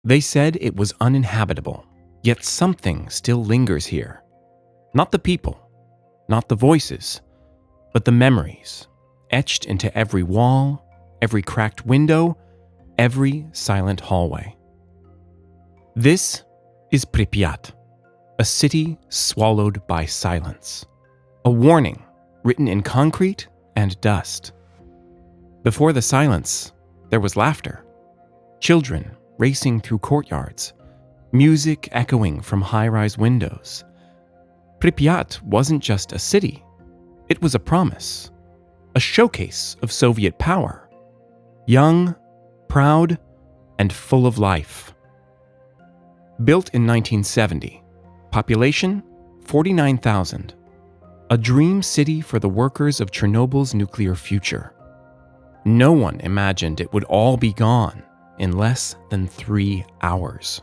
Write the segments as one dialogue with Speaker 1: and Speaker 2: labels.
Speaker 1: They said it was uninhabitable, yet something still lingers here. Not the people, not the voices, but the memories, etched into every wall, every cracked window, every silent hallway. This is Prypjat, a city swallowed by silence. A warning written in concrete and dust. Before the silence, there was laughter. Children racing through courtyards, music echoing from high-rise windows. Prypjat wasn't just a city. It was a promise, a showcase of Soviet power. Young, proud, and full of life. Built in 1970, population 49,000. A dream city for the workers of Chernobyl's nuclear future. No one imagined it would all be gone in less than 3 hours.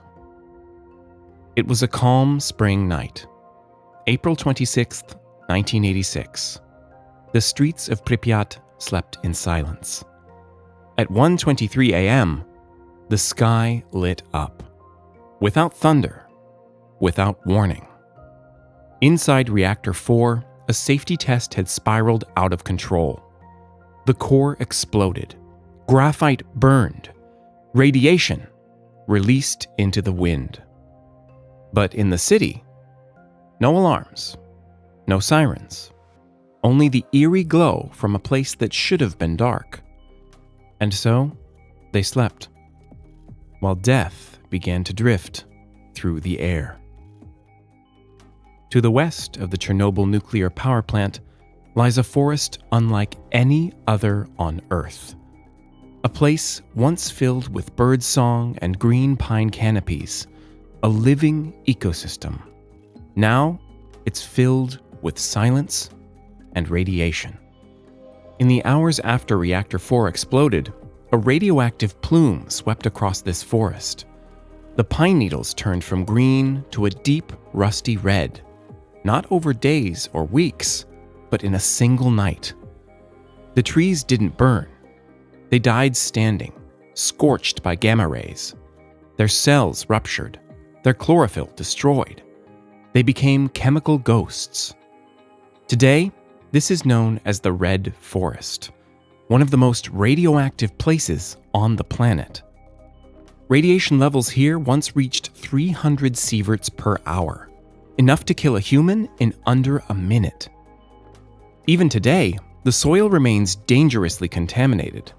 Speaker 1: It was a calm spring night, April 26, 1986. The streets of Prypjat slept in silence. At 1:23 a.m., the sky lit up. Without thunder, without warning. Inside Reactor 4, a safety test had spiraled out of control. The core exploded. Graphite burned. Radiation released into the wind. But in the city, no alarms, no sirens, only the eerie glow from a place that should have been dark. And so, they slept, while death began to drift through the air. To the west of the Chernobyl nuclear power plant lies a forest unlike any other on Earth. A place once filled with birdsong and green pine canopies, a living ecosystem. Now, it's filled with silence and radiation. In the hours after Reactor 4 exploded, a radioactive plume swept across this forest. The pine needles turned from green to a deep, rusty red. Not over days or weeks, but in a single night. The trees didn't burn. They died standing, scorched by gamma rays. Their cells ruptured, their chlorophyll destroyed. They became chemical ghosts. Today, this is known as the Red Forest, one of the most radioactive places on the planet. Radiation levels here once reached 300 sieverts per hour. Enough to kill a human in under a minute. Even today, the soil remains dangerously contaminated.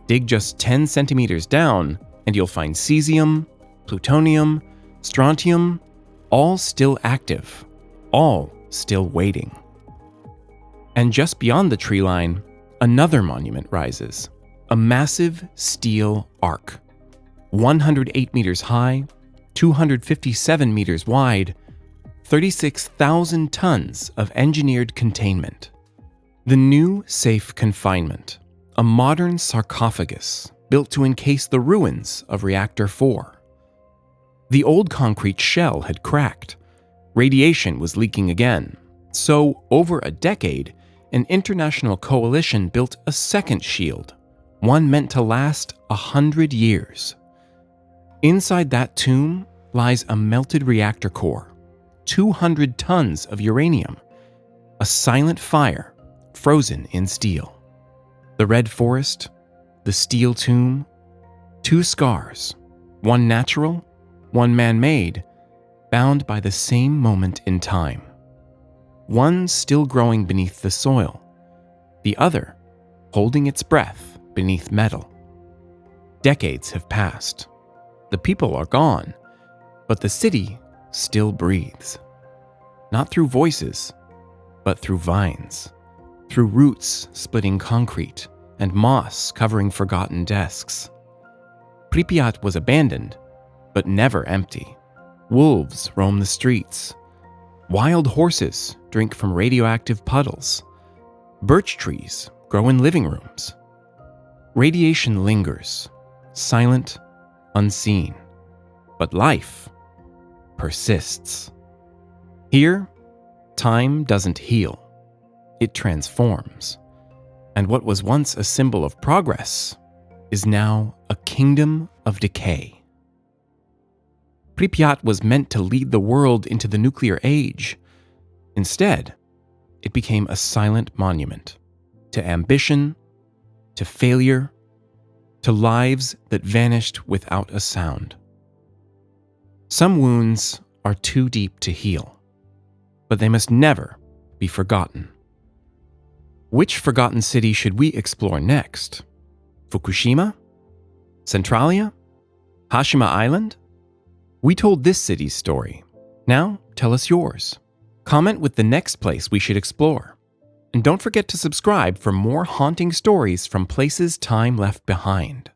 Speaker 1: Dig just 10 centimeters down, and you'll find cesium, plutonium, strontium, all still active, all still waiting. And just beyond the tree line, another monument rises, a massive steel arc, 108 meters high, 257 meters wide, 36,000 tons of engineered containment. The new safe confinement, a modern sarcophagus built to encase the ruins of Reactor 4. The old concrete shell had cracked. Radiation was leaking again. So, over a decade, an international coalition built a second shield, one meant to last 100 years. Inside that tomb lies a melted reactor core, 200 tons of uranium, a silent fire frozen in steel. The red forest, the steel tomb, 2 scars, one natural, one man-made, bound by the same moment in time. One still growing beneath the soil, the other holding its breath beneath metal. Decades have passed. The people are gone, but the city still breathes. Not through voices, but through vines, through roots splitting concrete and moss covering forgotten desks. Prypjat was abandoned, but never empty. Wolves roam the streets. Wild horses drink from radioactive puddles. Birch trees grow in living rooms. Radiation lingers, silent, unseen, but life persists. Here, time doesn't heal. It transforms. And what was once a symbol of progress is now a kingdom of decay. Prypjat was meant to lead the world into the nuclear age. Instead, it became a silent monument to ambition, to failure, to lives that vanished without a sound. Some wounds are too deep to heal, but they must never be forgotten. Which forgotten city should we explore next? Fukushima? Centralia? Hashima Island? We told this city's story. Now, tell us yours. Comment with the next place we should explore. And don't forget to subscribe for more haunting stories from places time left behind.